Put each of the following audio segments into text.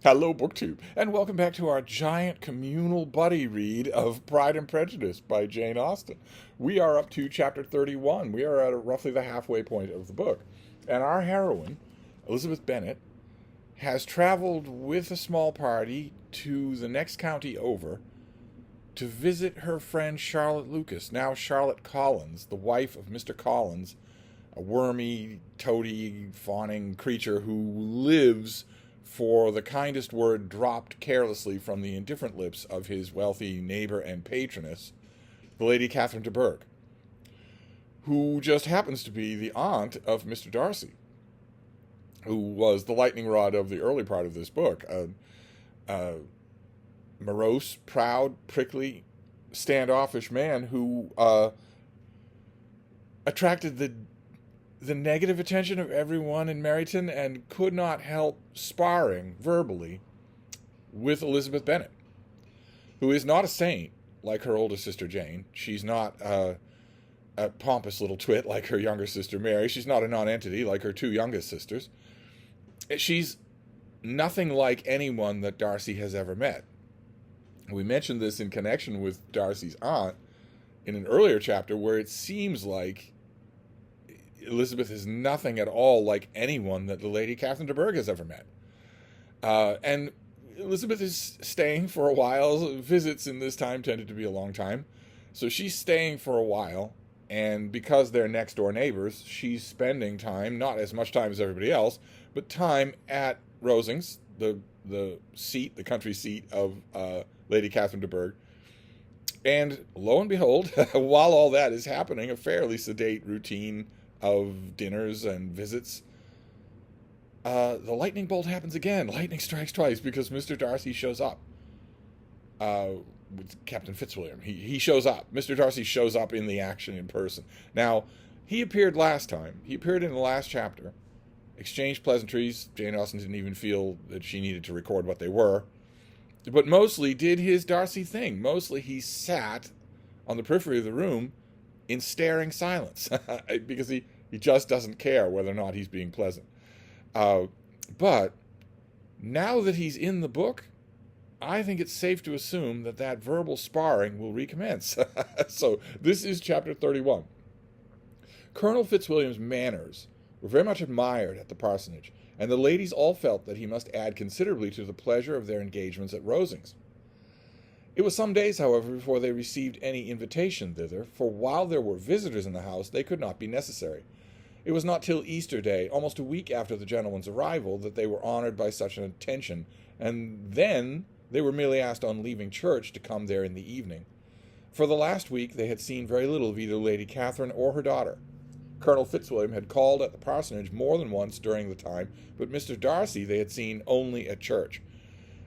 Hello, BookTube, and welcome back to our giant communal buddy read of Pride and Prejudice by Jane Austen. We are up to chapter 31. We are at roughly the halfway point of the book. And our heroine, Elizabeth Bennet, has traveled with a small party to the next county over to visit her friend Charlotte Lucas, now Charlotte Collins, the wife of Mr. Collins, a wormy, toady, fawning creature who lives for the kindest word dropped carelessly from the indifferent lips of his wealthy neighbor and patroness, the Lady Catherine de Bourgh, who just happens to be the aunt of Mr. Darcy, who was the lightning rod of the early part of this book. A morose, proud, prickly, standoffish man who attracted the negative attention of everyone in Meryton and could not help sparring verbally with Elizabeth Bennet, who is not a saint like her older sister Jane. She's not a pompous little twit like her younger sister Mary. She's not a nonentity like her two youngest sisters. She's nothing like anyone that Darcy has ever met. We mentioned this in connection with Darcy's aunt in an earlier chapter where it seems like Elizabeth is nothing at all like anyone that the Lady Catherine de Bourgh has ever met. And Elizabeth is staying for a while. Visits in this time tended to be a long time. So she's staying for a while. And because they're next door neighbors, she's spending time, not as much time as everybody else, but time at Rosings, the seat, the country seat of Lady Catherine de Bourgh. And lo and behold, while all that is happening, a fairly sedate routine of dinners and visits, the lightning bolt happens again. Lightning strikes twice because Mr. Darcy shows up. With Captain Fitzwilliam. He shows up. Mr. Darcy shows up in the action in person. Now, he appeared last time. He appeared in the last chapter. Exchanged pleasantries. Jane Austen didn't even feel that she needed to record what they were. But mostly did his Darcy thing. Mostly he sat on the periphery of the room in staring silence because he just doesn't care whether or not he's being pleasant. But now that he's in the book, I think it's safe to assume that verbal sparring will recommence. So this is chapter 31. Colonel Fitzwilliam's manners were very much admired at the parsonage, and the ladies all felt that he must add considerably to the pleasure of their engagements at Rosings. It was some days, however, before they received any invitation thither, for while there were visitors in the house, they could not be necessary. It was not till Easter Day, almost a week after the gentleman's arrival, that they were honoured by such an attention, and then they were merely asked on leaving church to come there in the evening. For the last week they had seen very little of either Lady Catherine or her daughter. Colonel Fitzwilliam had called at the parsonage more than once during the time, but Mr. Darcy they had seen only at church.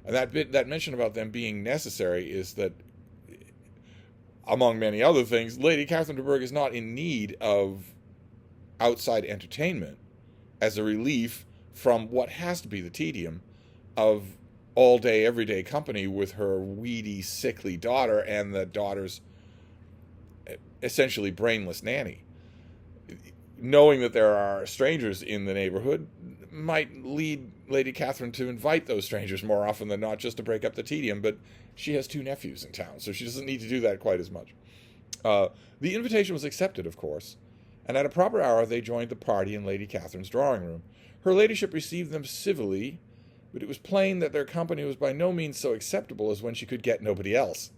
And that mention about them being necessary is that, among many other things, Lady Catherine de Bourgh is not in need of outside entertainment as a relief from what has to be the tedium of all-day, everyday company with her weedy, sickly daughter and the daughter's essentially brainless nanny. Knowing that there are strangers in the neighborhood might lead Lady Catherine to invite those strangers more often than not just to break up the tedium, but she has two nephews in town, so she doesn't need to do that quite as much. The invitation was accepted, of course, and at a proper hour they joined the party in Lady Catherine's drawing room. Her ladyship received them civilly, but it was plain that their company was by no means so acceptable as when she could get nobody else.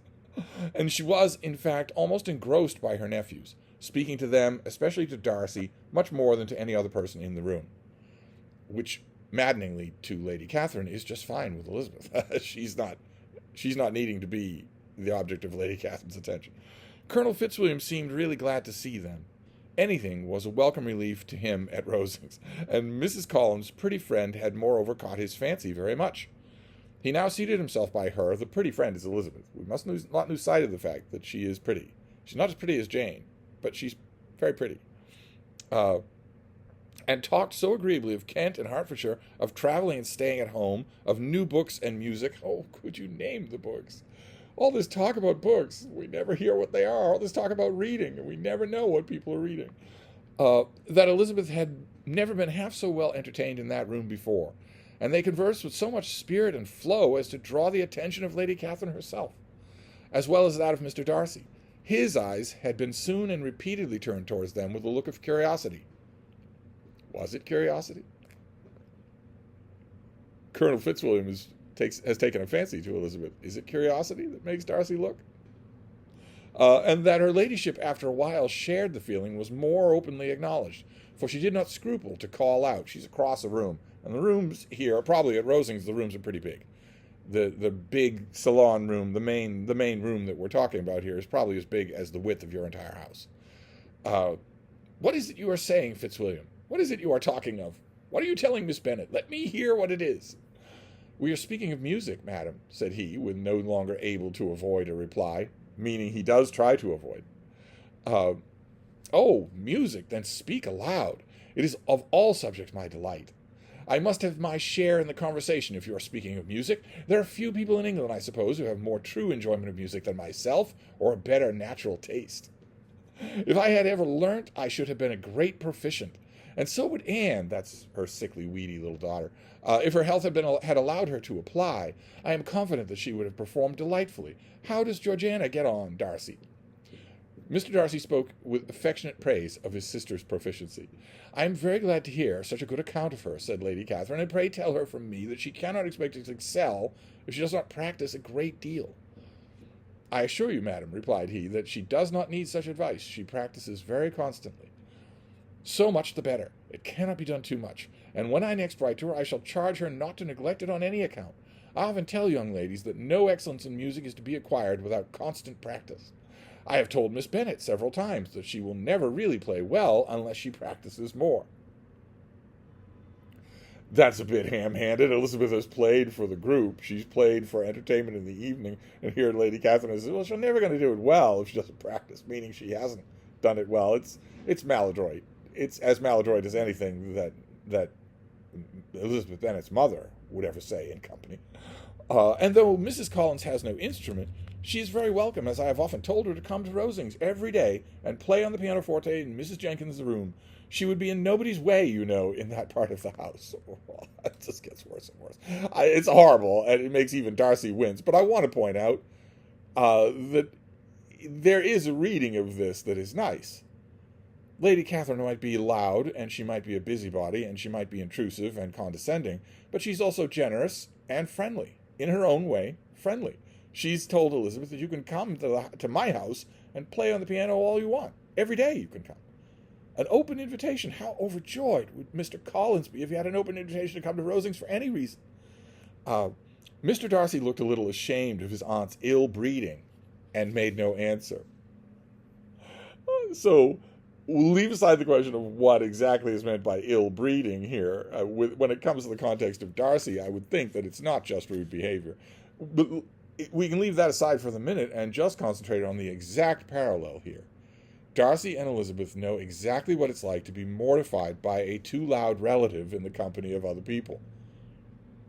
And she was, in fact, almost engrossed by her nephews, speaking to them, especially to Darcy, much more than to any other person in the room. Which, maddeningly to Lady Catherine, is just fine with Elizabeth. She's not needing to be the object of Lady Catherine's attention. Colonel Fitzwilliam seemed really glad to see them. Anything was a welcome relief to him at Rosings, and Mrs. Collins' pretty friend had moreover caught his fancy very much. He now seated himself by her. The pretty friend is Elizabeth. We must not lose sight of the fact that she is pretty. She's not as pretty as Jane, but she's very pretty. And talked so agreeably of Kent and Hertfordshire, of travelling and staying at home, of new books and music. Oh, could you name the books? All this talk about books, we never hear what they are. All this talk about reading, and we never know what people are reading. That Elizabeth had never been half so well entertained in that room before, and they conversed with so much spirit and flow as to draw the attention of Lady Catherine herself, as well as that of Mr. Darcy. His eyes had been soon and repeatedly turned towards them with a look of curiosity. Was it curiosity? Colonel Fitzwilliam has taken a fancy to Elizabeth. Is it curiosity that makes Darcy look? And that her ladyship after a while shared the feeling was more openly acknowledged, for she did not scruple to call out. She's across a room, and the rooms here, probably at Rosings, the rooms are pretty big. The big salon room, the main room that we're talking about here, is probably as big as the width of your entire house. What is it you are saying, Fitzwilliam? What is it you are talking of? What are you telling Miss Bennet? Let me hear what it is. We are speaking of music, madam, said he, with no longer able to avoid a reply, meaning he does try to avoid. Oh, music, then speak aloud. It is of all subjects my delight. I must have my share in the conversation if you are speaking of music. There are few people in England, I suppose, who have more true enjoyment of music than myself, or a better natural taste. If I had ever learnt, I should have been a great proficient. And so would Anne, that's her sickly, weedy little daughter. If her health had allowed her to apply, I am confident that she would have performed delightfully. How does Georgiana get on, Darcy? Mr. Darcy spoke with affectionate praise of his sister's proficiency. I am very glad to hear such a good account of her, said Lady Catherine, and pray tell her from me that she cannot expect to excel if she does not practice a great deal. I assure you, madam, replied he, that she does not need such advice. She practices very constantly. So much the better. It cannot be done too much, and when I next write to her, I shall charge her not to neglect it on any account. I often tell young ladies that no excellence in music is to be acquired without constant practice. I have told Miss Bennet several times that she will never really play well unless she practices more. That's a bit ham-handed. Elizabeth has played for the group. She's played for entertainment in the evening, and here Lady Catherine says, well, she's never going to do it well if she doesn't practice, meaning she hasn't done it well. It's maladroit. It's as maladroit as anything that Elizabeth Bennet's mother would ever say in company. And though Mrs. Collins has no instrument, she is very welcome, as I have often told her, to come to Rosings every day and play on the pianoforte in Mrs. Jenkins' room. She would be in nobody's way, you know, in that part of the house. It just gets worse and worse. It's horrible, and it makes even Darcy wince. But I want to point out that there is a reading of this that is nice. Lady Catherine might be loud, and she might be a busybody, and she might be intrusive and condescending, but she's also generous and friendly. In her own way, friendly. She's told Elizabeth that you can come to my house and play on the piano all you want. Every day you can come. An open invitation. How overjoyed would Mr. Collins be if he had an open invitation to come to Rosings for any reason? Mr. Darcy looked a little ashamed of his aunt's ill breeding and made no answer. So we'll leave aside the question of what exactly is meant by ill breeding here. When it comes to the context of Darcy, I would think that it's not just rude behavior. But we can leave that aside for the minute and just concentrate on the exact parallel here. Darcy and Elizabeth know exactly what it's like to be mortified by a too loud relative in the company of other people.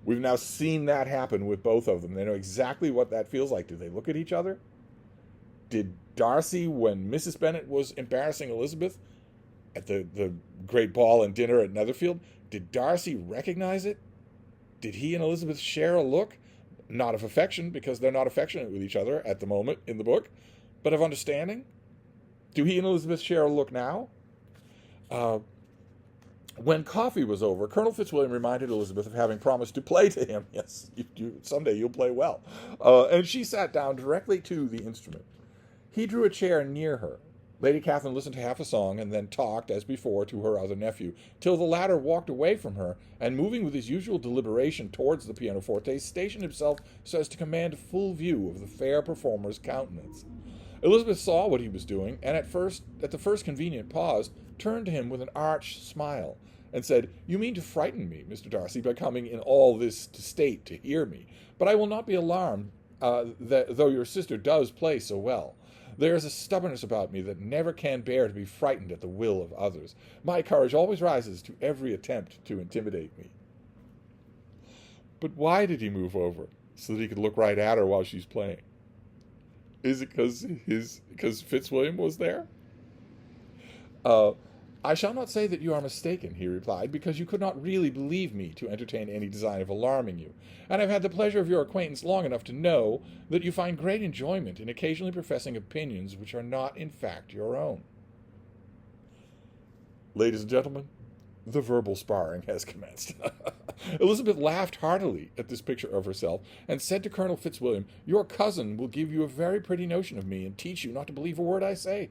We've now seen that happen with both of them. They know exactly what that feels like. Do they look at each other? Did Darcy, when Mrs. Bennet was embarrassing Elizabeth at the great ball and dinner at Netherfield, did Darcy recognize it? Did he and Elizabeth share a look? Not of affection, because they're not affectionate with each other at the moment in the book, but of understanding? Do he and Elizabeth share a look now? When coffee was over, Colonel Fitzwilliam reminded Elizabeth of having promised to play to him. Yes, someday you'll play well. And she sat down directly to the instrument. He drew a chair near her. Lady Catherine listened to half a song and then talked, as before, to her other nephew, till the latter walked away from her, and moving with his usual deliberation towards the pianoforte, stationed himself so as to command a full view of the fair performer's countenance. Elizabeth saw what he was doing, and at the first convenient pause, turned to him with an arch smile, and said, "You mean to frighten me, Mr. Darcy, by coming in all this state to hear me, but I will not be alarmed, though your sister does play so well. There is a stubbornness about me that never can bear to be frightened at the will of others. My courage always rises to every attempt to intimidate me." But why did he move over? So that he could look right at her while she's playing? Is it because Fitzwilliam was there? I shall not say that you are mistaken, he replied, because you could not really believe me to entertain any design of alarming you, and I've had the pleasure of your acquaintance long enough to know that you find great enjoyment in occasionally professing opinions which are not in fact your own. Ladies and gentlemen, the verbal sparring has commenced. Elizabeth laughed heartily at this picture of herself and said to Colonel Fitzwilliam, "Your cousin will give you a very pretty notion of me and teach you not to believe a word I say.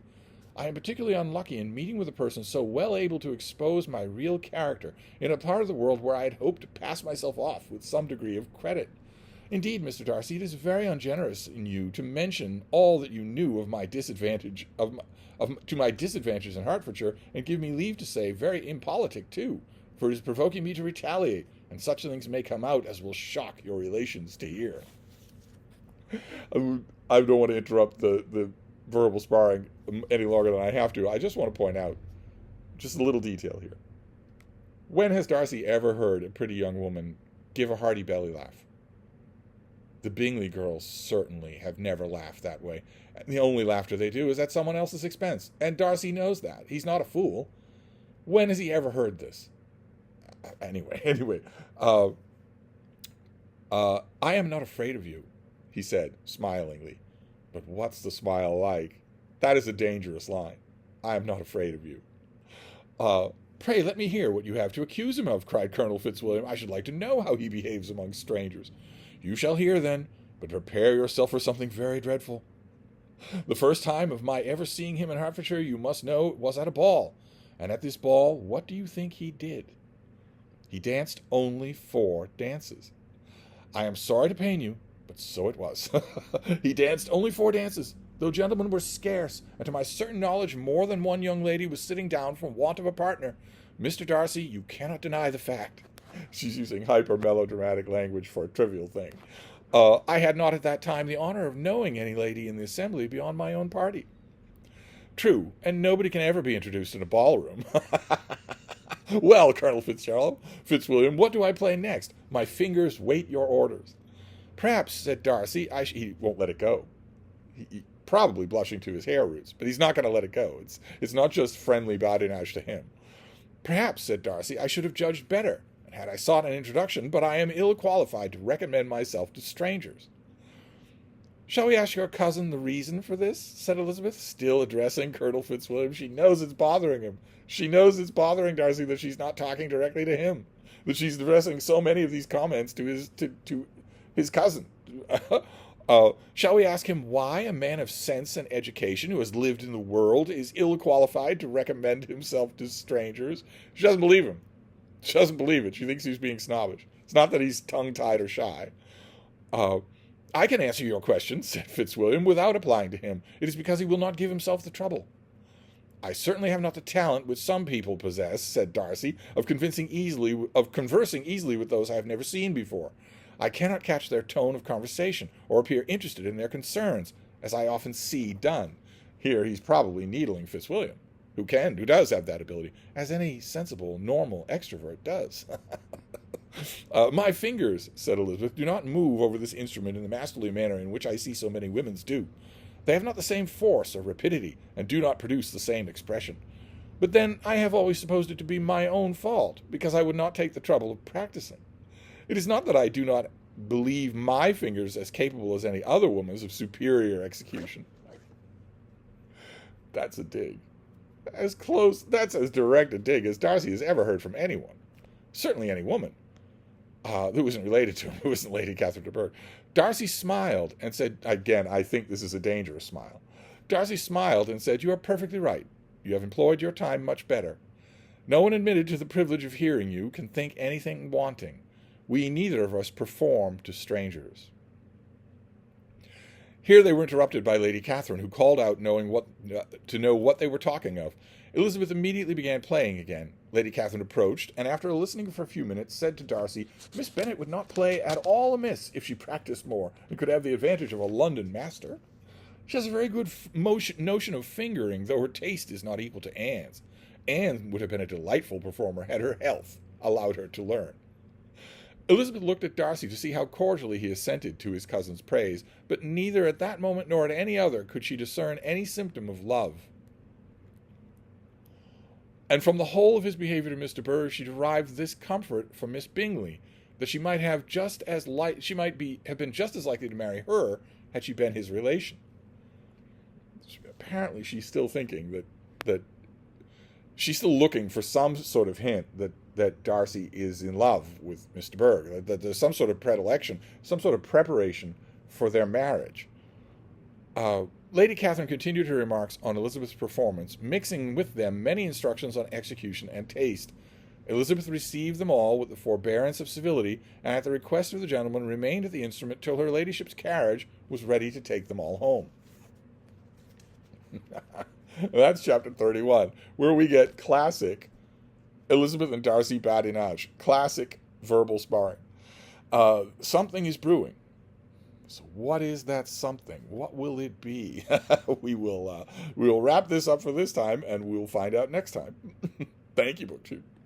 I am particularly unlucky in meeting with a person so well able to expose my real character in a part of the world where I had hoped to pass myself off with some degree of credit. Indeed, Mr. Darcy, it is very ungenerous in you to mention all that you knew of my disadvantage to my disadvantages in Hertfordshire, and give me leave to say, very impolitic too, for it is provoking me to retaliate, and such things may come out as will shock your relations to hear." I don't want to interrupt the verbal sparring any longer than I have to. I just want to point out just a little detail here. When has Darcy ever heard a pretty young woman give a hearty belly laugh? The Bingley girls certainly have never laughed that way. And the only laughter they do is at someone else's expense. And Darcy knows that. He's not a fool. When has he ever heard this? Anyway. I am not afraid of you, he said, smilingly. But what's the smile like? That is a dangerous line. I am not afraid of you. Pray let me hear what you have to accuse him of, cried Colonel Fitzwilliam. I should like to know how he behaves among strangers. You shall hear, then, but prepare yourself for something very dreadful. The first time of my ever seeing him in Hertfordshire, you must know, was at a ball. And at this ball, what do you think he did? He danced only 4 dances. I am sorry to pain you, but so it was. He danced only 4 dances, though gentlemen were scarce, and to my certain knowledge more than one young lady was sitting down from want of a partner. Mr. Darcy, you cannot deny the fact. She's using hyper-melodramatic language for a trivial thing. I had not at that time the honor of knowing any lady in the assembly beyond my own party. True, and nobody can ever be introduced in a ballroom. Well, Colonel Fitzwilliam, what do I play next? My fingers wait your orders. Perhaps, said Darcy, he won't let it go. He probably blushing to his hair roots, but he's not going to let it go. It's not just friendly badinage to him. Perhaps, said Darcy, I should have judged better, and had I sought an introduction, but I am ill qualified to recommend myself to strangers. Shall we ask your cousin the reason for this? Said Elizabeth, still addressing Colonel Fitzwilliam. She knows it's bothering him. She knows it's bothering Darcy that she's not talking directly to him, that she's addressing so many of these comments to his cousin. Shall we ask him why a man of sense and education who has lived in the world is ill qualified to recommend himself to strangers? She doesn't believe him. She doesn't believe it. She thinks he's being snobbish. It's not that he's tongue-tied or shy. I can answer your question, said Fitzwilliam, without applying to him. It is because he will not give himself the trouble. I certainly have not the talent which some people possess, said Darcy, of conversing easily with those I have never seen before. I cannot catch their tone of conversation, or appear interested in their concerns, as I often see done. Here he's probably needling Fitzwilliam, who does have that ability, as any sensible, normal extrovert does. My fingers, said Elizabeth, do not move over this instrument in the masterly manner in which I see so many women's do. They have not the same force or rapidity, and do not produce the same expression. But then I have always supposed it to be my own fault, because I would not take the trouble of practicing. It is not that I do not believe my fingers as capable as any other woman's of superior execution. That's a dig. That's as direct a dig as Darcy has ever heard from anyone. Certainly any woman. Who isn't related to him, who isn't Lady Catherine de Bourgh. Darcy smiled and said, again, I think this is a dangerous smile. Darcy smiled and said, you are perfectly right. You have employed your time much better. No one admitted to the privilege of hearing you can think anything wanting. We neither of us perform to strangers. Here they were interrupted by Lady Catherine, who called out to know what they were talking of. Elizabeth immediately began playing again. Lady Catherine approached, and after listening for a few minutes, said to Darcy, Miss Bennet would not play at all amiss if she practised more, and could have the advantage of a London master. She has a very good notion of fingering, though her taste is not equal to Anne's. Anne would have been a delightful performer had her health allowed her to learn. Elizabeth looked at Darcy to see how cordially he assented to his cousin's praise, but neither at that moment nor at any other could she discern any symptom of love. And from the whole of his behavior to Mr. Berg, she derived this comfort from Miss Bingley, that she might have have been just as likely to marry her had she been his relation. Apparently, she's still thinking that she's still looking for some sort of hint that Darcy is in love with Mr. Berg, that there's some sort of predilection, some sort of preparation for their marriage. Lady Catherine continued her remarks on Elizabeth's performance, mixing with them many instructions on execution and taste. Elizabeth received them all with the forbearance of civility, and at the request of the gentleman remained at the instrument till her ladyship's carriage was ready to take them all home. That's chapter 31, where we get classic Elizabeth and Darcy badinage, classic verbal sparring. Something is brewing. So what is that something? What will it be? We will wrap this up for this time, and we'll find out next time. Thank you, BookTube.